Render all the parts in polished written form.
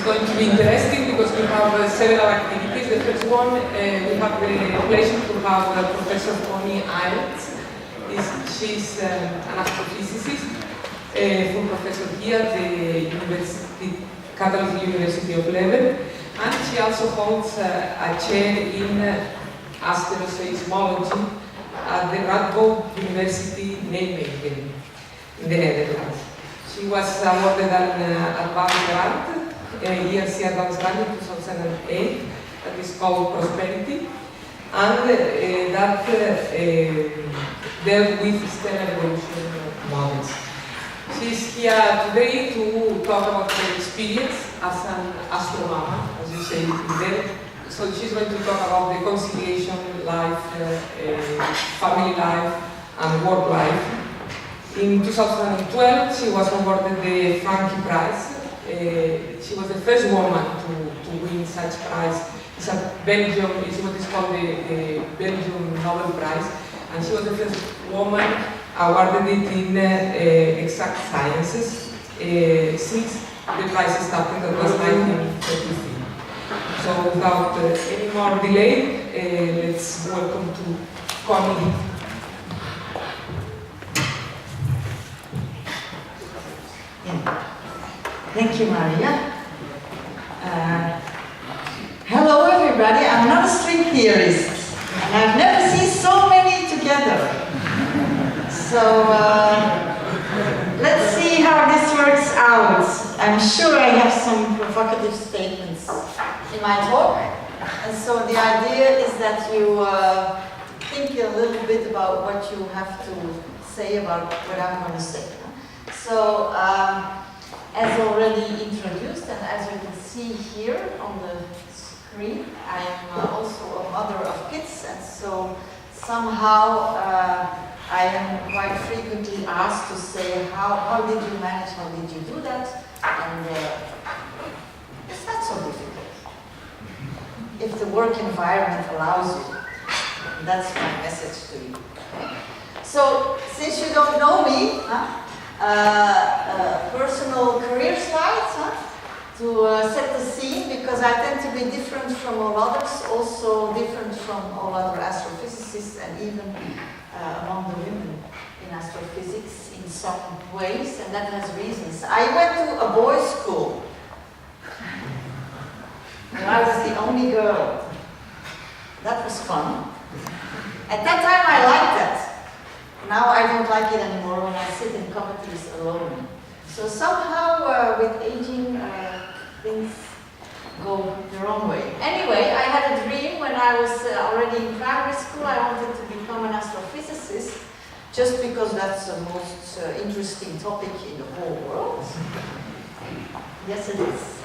going to be interesting because we have several activities. The first one, we have the pleasure to have Professor Conny Aerts. She's an astrophysicist, full professor here at the Catholic University of Leuven, and she also holds a chair in astroseismology at the Radboud University Nijmegen in the Netherlands. She was awarded an advanced grant, ERC Advanced Grant in 2008, that is called Prosperity, and that dealt with stellar evolution models. She's here today to talk about her experience as an astromama, as you say there. So she's going to talk about the conciliation life, family life, and work life. In 2012, she was awarded the Franke Prize. She was the first woman to win such prize. It's a Belgium, it's what is called the Belgium Nobel Prize, and she was the first woman awarded it in exact sciences since the prize started, that was 1933. So without any more delay, let's welcome to Conny. Thank you, Maria. Hello, everybody. I'm not a string theorist, and I've never seen so many together. So let's see how this works out. I'm sure I have some provocative statements in my talk, and so the idea is that you think a little bit about what you have to say about what I'm going to say. So, as already introduced, and as you can see here on the screen, I am also a mother of kids, and so somehow I am quite frequently asked to say, how did you manage, how did you do that? And it's not so difficult, if the work environment allows you. That's my message to you. Okay? So, since you don't know me, personal career slides to set the scene, because I tend to be different from all others, also different from all other astrophysicists, and even among the women in astrophysics in some ways, and that has reasons. I went to a boys' school, and I was the only girl. That was fun. At that time I liked that. Now I don't like it anymore when I sit in committees alone. So somehow with aging, things go the wrong way. Anyway, I had a dream when I was already in primary school. I wanted to become an astrophysicist, just because that's the most interesting topic in the whole world. Yes, it is.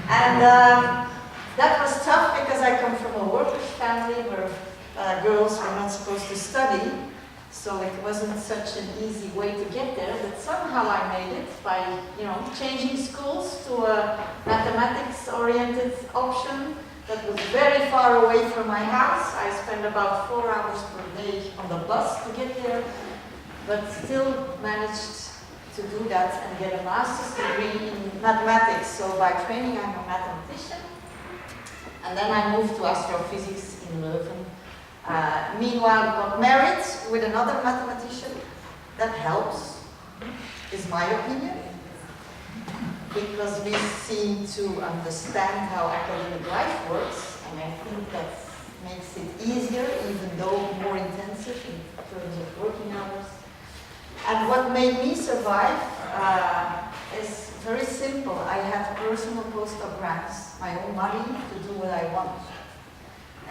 And that was tough because I come from a workers' family where girls were not supposed to study. So it wasn't such an easy way to get there, but somehow I made it by, changing schools to a mathematics-oriented option that was very far away from my house. I spent about 4 hours per day on the bus to get there, but still managed to do that and get a master's degree in mathematics. So by training, I'm a mathematician. And then I moved to astrophysics in Leuven. Meanwhile, got married with another mathematician. That helps, is my opinion, because we seem to understand how academic life works, and I think that makes it easier, even though more intensive in terms of working hours. And what made me survive is very simple. I had personal postdoc grants, my own money to do what I want,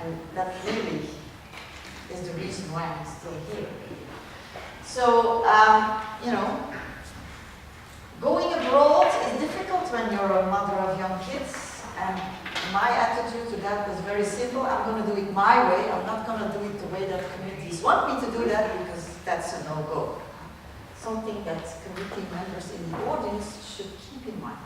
and that really is the reason why I'm still here. So, going abroad is difficult when you're a mother of young kids, and my attitude to that was very simple. I'm going to do it my way. I'm not going to do it the way that committees want me to do that, because that's a no-go. Something that committee members in the audience should keep in mind.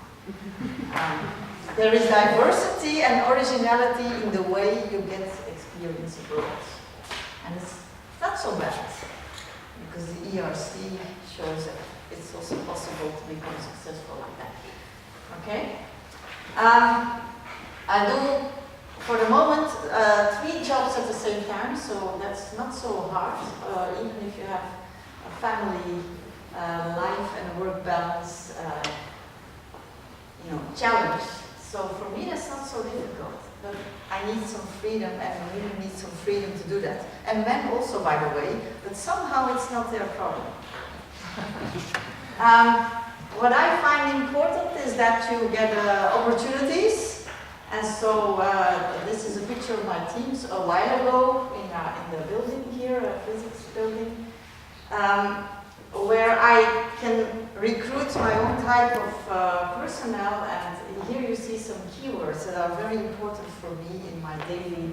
There is diversity and originality in the way you get experience abroad. And it's not so bad, because the ERC shows that it's also possible to become successful like that. Okay? I do, for the moment, 3 jobs at the same time, so that's not so hard, even if you have a family life and work balance, challenge. So for me, that's not so difficult. But I need some freedom, and I really need some freedom to do that. And men also, by the way, but somehow it's not their problem. What I find important is that you get opportunities. And so this is a picture of my teams a while ago in the building here, a physics building, where I can recruit my own type of personnel. And here you see some keywords that are very important for me in my daily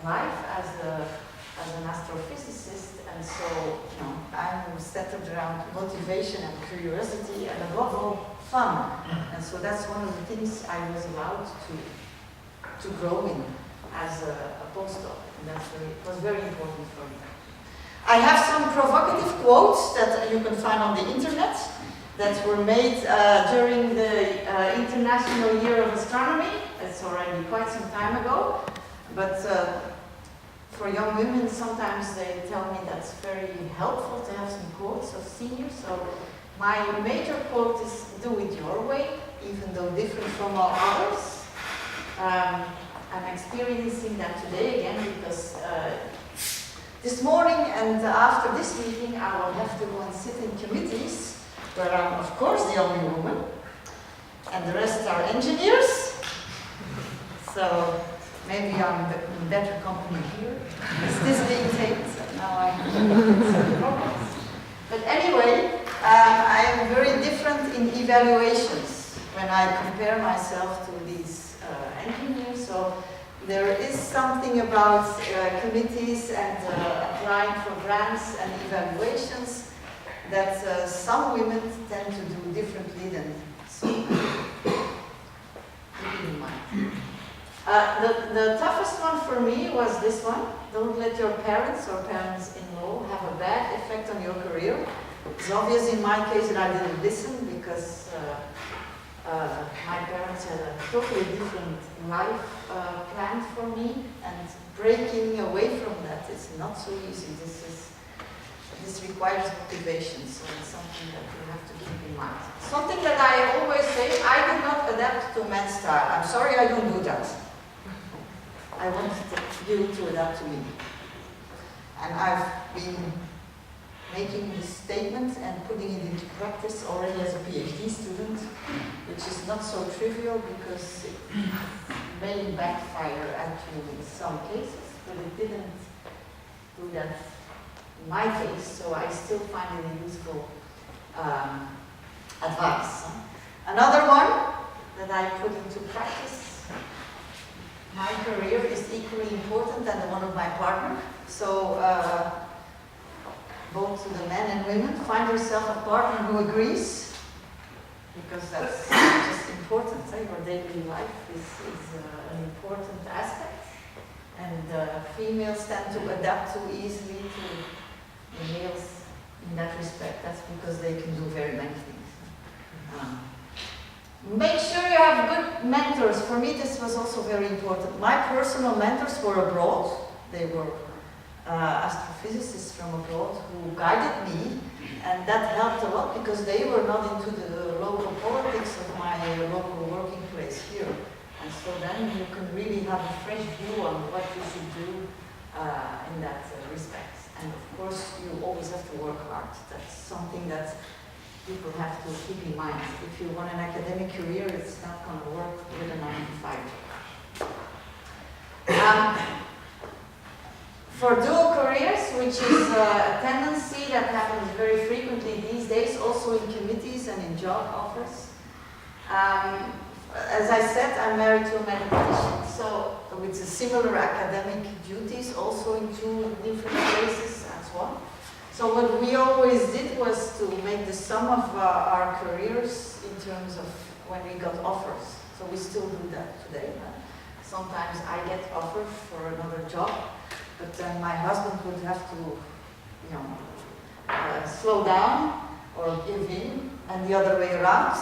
life as an astrophysicist. And so, I'm centered around motivation and curiosity, and above all, fun. And so that's one of the things I was allowed to grow in as a postdoc, and it was very important for me. I have some provocative quotes that you can find on the internet that were made during the International Year of Astronomy. It's already quite some time ago, but for young women, sometimes they tell me that's very helpful to have some quotes of seniors. So my major quote is, "Do it your way, even though different from all others." I'm experiencing that today again because this morning and after this meeting I will have to go and sit in committees where I'm of course the only woman and the rest are engineers. So maybe I'm in better company here. Is this being taped? Now I have problems. But anyway, I am very different in evaluations when I compare myself to these engineers. So there is something about committees and applying for grants and evaluations that some women tend to do differently than some men. Keep in mind. The toughest one for me was this one. Don't let your parents or parents-in-law have a bad effect on your career. It's obvious in my case that I didn't listen because my parents had a totally different life planned for me, and breaking away from that is not so easy. This requires motivation, so it's something that you have to keep in mind. Something that I always say, I do not adapt to men's style. I'm sorry, I don't do that. I want you to adapt to me. And I've been making this statement and putting it into practice already as a PhD student, which is not so trivial because it may backfire at you in some cases, but it didn't do that in my case, so I still find it a useful advice. Another one that I put into practice, my career is equally important than the one of my partner, so both to the men and women, find yourself a partner who agrees, because that's just important. Your daily life is an important aspect, and females tend to adapt too easily to the males in that respect. That's because they can do very many things. Make sure you have good mentors. For me, this was also very important. My personal mentors were abroad. They were astrophysicists from abroad who guided me, and that helped a lot because they were not into the local politics of my local working place here. And so then you can really have a fresh view on what you should do in that respect. And of course, you always have to work hard. That's something that people have to keep in mind. If you want an academic career, it's not going to work with a 9-to-5. For dual careers, which is a tendency that happens very frequently these days, also in committees and in job offers. As I said, I'm married to a mathematician, so with a similar academic duties, also in 2 different places and so on. So what we always did was to make the sum of our careers in terms of when we got offers. So we still do that today. Sometimes I get offered for another job, but then my husband would have to, slow down or give in, and the other way around.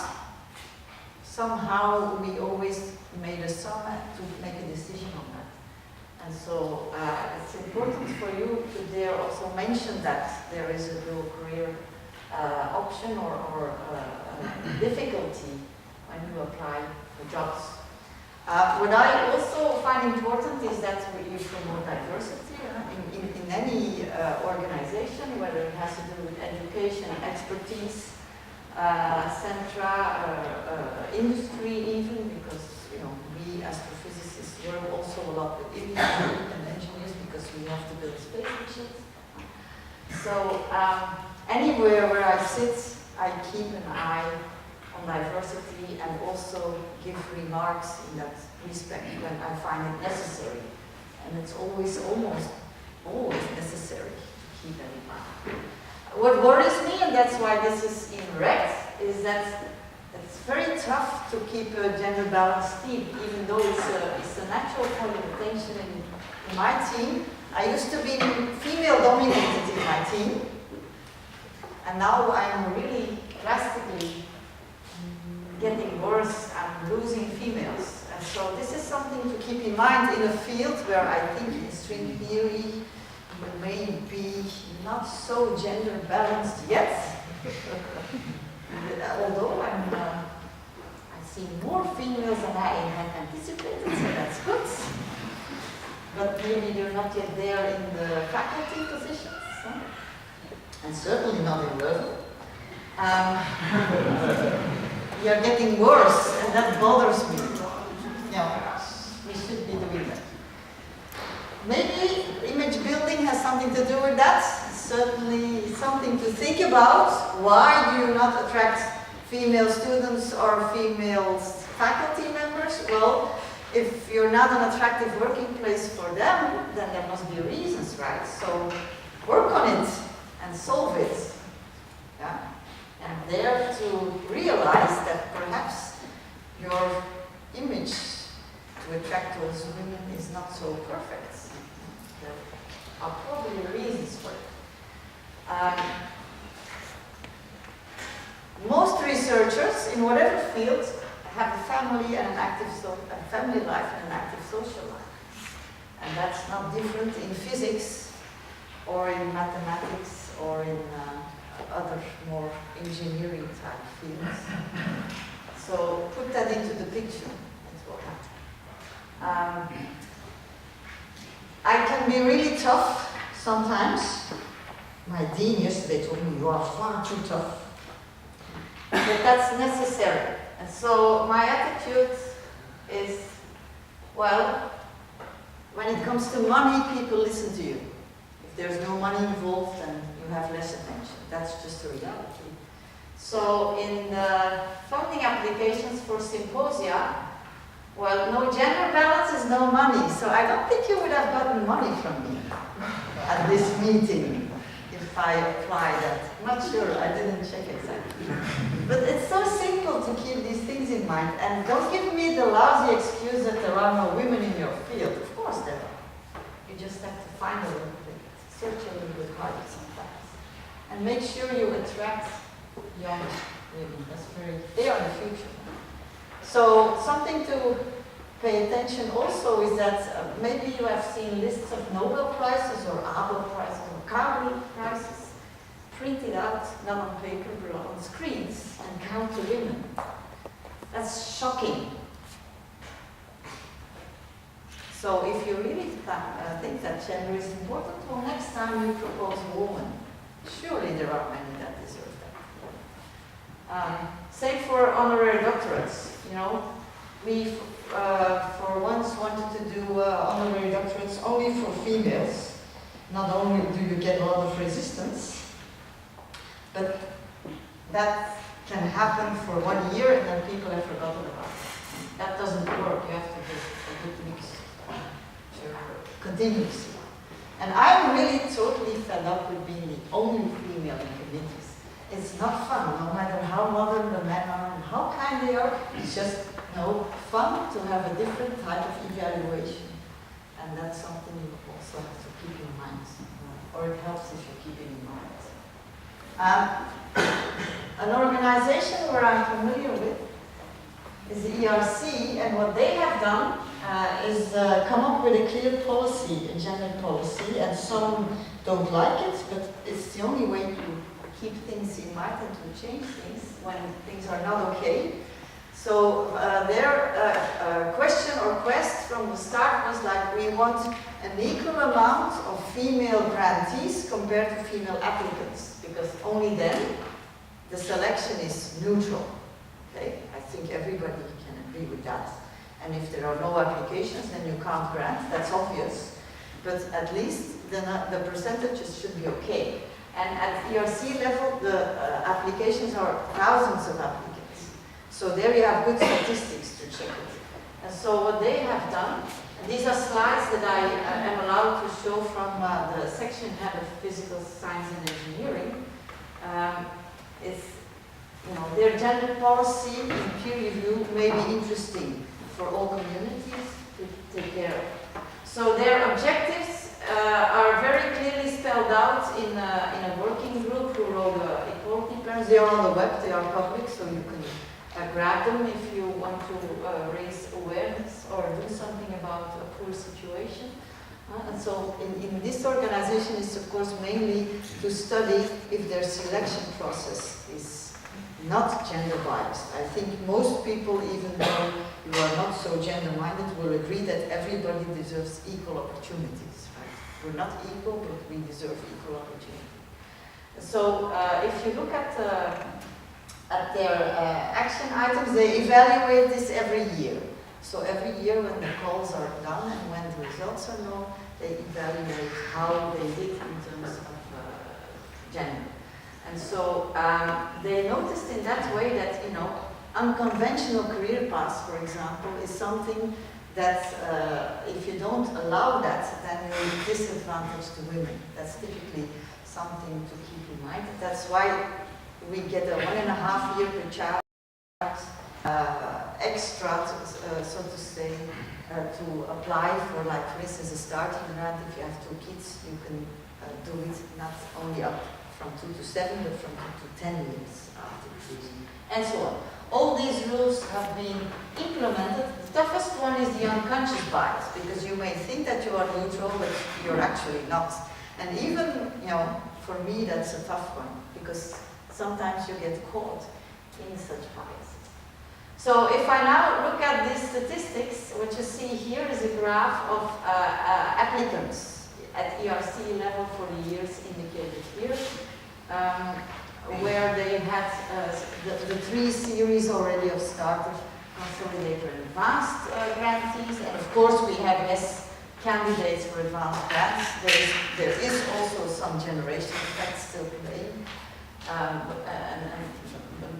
somehow we always made a sum to make a decision on that. And so it's important for you to there also mention that there is a dual career option or difficulty when you apply for jobs. What I also find important is that you promote diversity in any organization, whether it has to do with education, expertise, centra, industry even, because we as physicists work also a lot with industry and engineers because we have to build space machines. So anywhere where I sit, I keep an eye on diversity and also give remarks in that respect when I find it necessary. And it's almost always necessary to keep that in mind. What worries me, and that's why this is in red, is that it's very tough to keep a gender balanced team, even though it's a natural point of attention in my team. I used to be female dominated in my team, and now I'm really drastically getting worse. I'm losing females. And so this is something to keep in mind in a field where I think in string theory you may be not so gender balanced yet. Although I see more females than I had anticipated, so that's good. But maybe they're not yet there in the faculty positions, huh? And certainly not in Leuven. We are getting worse, and that bothers me. We should be doing that. Maybe image building has something to do with that. Certainly something to think about. Why do you not attract female students or female faculty members? Well, if you're not an attractive working place for them, then there must be reasons, right? So work on it and solve it. Yeah? And dare to realize that perhaps your image to attract those women is not so perfect. There are probably reasons for it. Most researchers in whatever field have a family and a family life and an active social life. And that's not different in physics or in mathematics or in other more engineering type fields. So put that into the picture. That's what happened. I can be really tough sometimes. My dean yesterday told me, you are far too tough. But that's necessary. And so my attitude is, well, when it comes to money, people listen to you. If there's no money involved, then you have less attention. That's just a reality. So in the funding applications for symposia, well, no gender balance is no money. So I don't think you would have gotten money from me at this meeting if I apply that. I'm not sure, I didn't check exactly. But it's so simple to keep these things in mind. And don't give me the lousy excuse that there are no women in your field. Of course there are. You just have to find a little bit, search a little bit harder sometimes. And make sure you attract young women. They are the future. So something to pay attention also is that maybe you have seen lists of Nobel Prizes or Abel Prizes or Carnegie Prizes printed out, not on paper but on screens, and count the women. That's shocking. So if you really think that gender is important, well, next time you propose a woman, surely there are many that deserve that. Same for honorary doctorates. We for once wanted to do honorary doctorates only for females. Not only do you get a lot of resistance, but that can happen for 1 year and then people have forgotten about it. That doesn't work. You have to do a good mix continuously. And I'm really totally fed up with being the only female in committees. It's not fun, no matter how modern the men are and how kind they are. It's just no fun to have a different type of evaluation. And that's something you also have to keep in mind. Or it helps if you keep it in mind. An organization where I'm familiar with is the ERC, and what they have done is come up with a clear policy, a gender policy, and some don't like it, but it's the only way to keep things in mind and to change things when things are not okay. So their question or quest from the start was like, we want an equal amount of female grantees compared to female applicants, because only then the selection is neutral. Okay? I think everybody can agree with that. And if there are no applications, then you can't grant, that's obvious. But at least the percentages should be okay. And at ERC level, the applications are thousands of applicants. So there you have good statistics to check it. And so what they have done, and these are slides that I am allowed to show from the section head of physical science and engineering, is, you know, their gender policy in peer review may be interesting for all communities to take care of. So their objectives are very clearly spelled out in a working group who wrote equality plans. They are on the web, they are public, so you can grab them if you want to raise awareness or do something about a poor situation. And so in this organization is of course mainly to study if their selection process is not gender biased. I think most people, even though you are not so gender minded, will agree that everybody deserves equal opportunities. Right? We're not equal, but we deserve equal opportunity. So if you look at their action items, they evaluate this every year. So every year when the calls are done and when the results are known, they evaluate how they did in terms of gender. And so they noticed in that way that, you know, unconventional career paths, for example, is something that if you don't allow that, then you're disadvantaged to women. That's typically something to keep in mind. That's why we get a 1.5 year per child extra, so to say, to apply for, like, for instance, a starting grant. If you have 2 kids, you can do it not only up from 2 to 7, but from 2 to 10 years after choosing, and so on. All these rules have been implemented. The toughest one is the unconscious bias, because you may think that you are neutral, but you're actually not. And even, you know, for me, that's a tough one, because sometimes you get caught in such bias. So if I now look at these statistics, what you see here is a graph of applicants at ERC level for the years indicated here, where they had the 3 series already of starter, consolidator, and advanced grantees, and of course we have less candidates for advanced grants. There is also some generation effect still playing,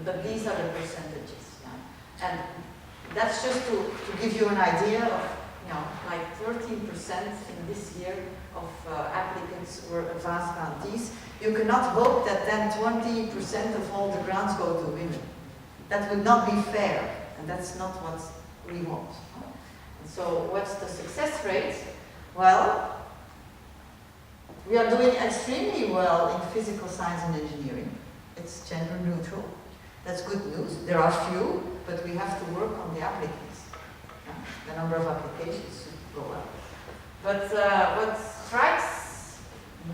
but these are the percentages. And that's just to give you an idea of, you know, like 13% in this year of applicants were advanced grantees. You cannot hope that then 20% of all the grants go to women. That would not be fair, and that's not what we want. And so what's the success rate? Well, we are doing extremely well in physical science and engineering. It's gender neutral. That's good news. There are few, but we have to work on the applicants. The number of applications should go up. But what strikes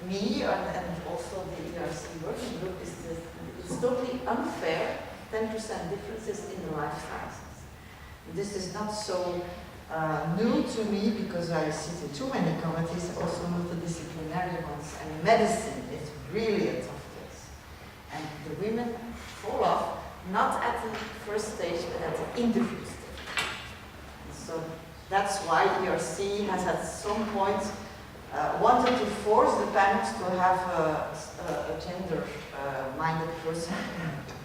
me and also the ERC working group is that it's totally unfair 10% differences in the life sciences. This is not so new to me because I sit in too many committees, also multidisciplinary ones, and medicine is really a tough case. And the women fall off, not at the first stage, but at the interview stage. And so that's why ERC has at some point wanted to force the panels to have a gender-minded person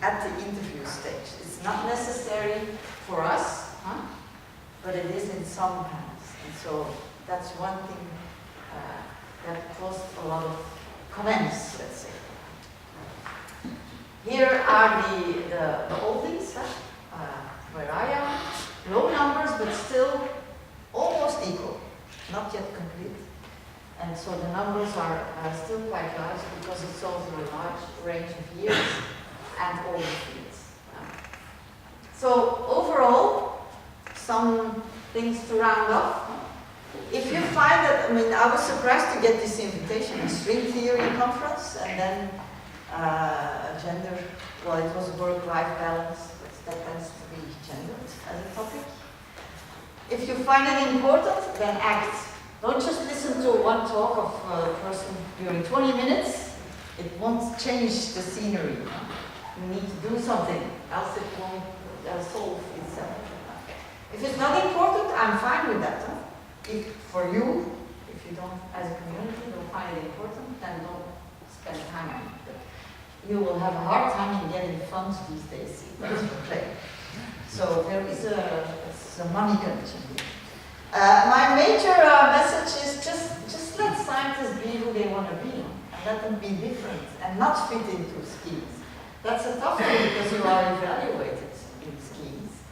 at the interview stage. It's not necessary for us, but it is in some panels. And so that's one thing that caused a lot of comments, let's say. Here are the oldies, where I am. Low numbers, but still almost equal, not yet complete. And so the numbers are still quite large because it's also a large range of years and all the fields. So overall, I was surprised to get this invitation, a string theory conference, and then gender, well, it was work-life balance, but that tends to be gendered as a topic. If you find it important, then act. Don't just listen to one talk of a person during 20 minutes. It won't change the scenery. You need to do something, else it won't solve itself. If it's not important, I'm fine with that. Huh? If for you, if you don't, as a community, don't find it important, then don't spend time on it. But you will have a hard time in getting funds these days if that's your play. So there is a money connection here. My major message is just let scientists be who they want to be, and let them be different and not fit into schemes. That's a tough thing because you are evaluated in schemes.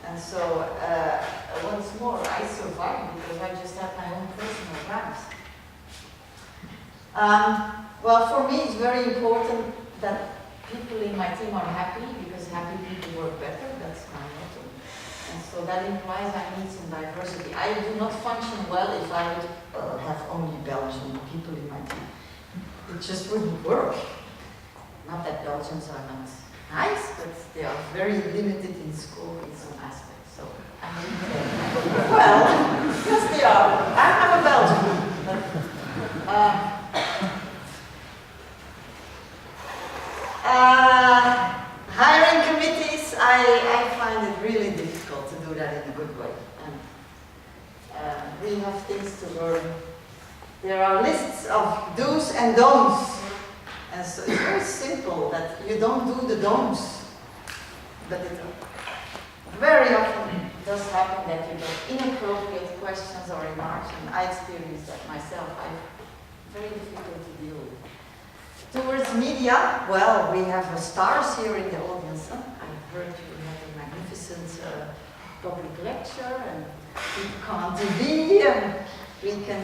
And so, once more, I survived because I just had my own personal grants. Well, for me, it's very important that people in my team are happy because happy people work better. That's my motto. And so that implies I need some diversity. I do not function well if I would have only Belgian people in my team. It just wouldn't work. Not that Belgians are not nice, but they are very limited in school in some aspects. So, I mean, well, yes they are. I'm a Belgian. Hiring committees, I find it really difficult to do that in a good way. And we have things to learn. There are lists of do's and don'ts. And so it's very simple that you don't do the don'ts. But it very often does happen that you get inappropriate questions or remarks, and I experienced that myself. I'm very difficult to deal with. Towards media, well, we have stars here in the audience. Huh? I heard you had a magnificent public lecture, and people come on TV, and we can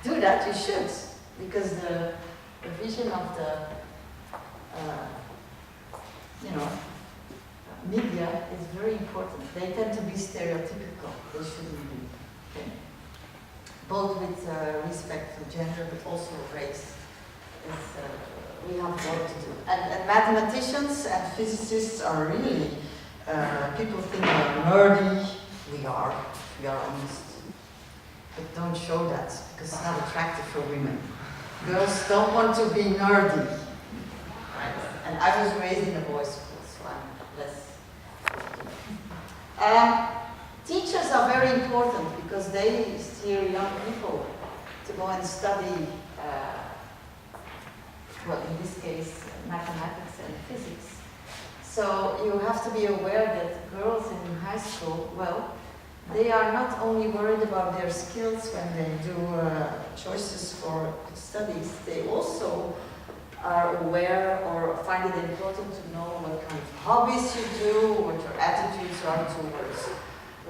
do that. You should, because the vision of the, media is very important. They tend to be stereotypical. They shouldn't be. Okay. Both with respect to gender, but also race. We have work to do. And mathematicians and physicists are really, people think they're nerdy. We are honest. But don't show that, because it's not attractive for women. Girls don't want to be nerdy. Right? And I was raised in a boys' school, so I'm less. Teachers are very important because they steer young people to go and study, well, in this case, mathematics and physics. So you have to be aware that girls in high school, well, they are not only worried about their skills when they do choices for studies, they also are aware or find it important to know what kind of hobbies you do, what your attitudes are towards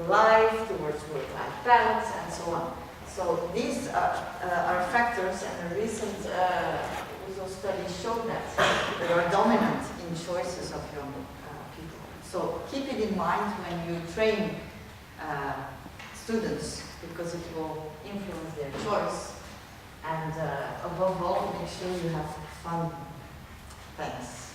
life, towards work-life balance, and so on. So these are factors, and the recent studies show that they are dominant in choices of young people. So keep it in mind when you train students, because it will influence their choice. And above all, make sure you have fun. Thanks.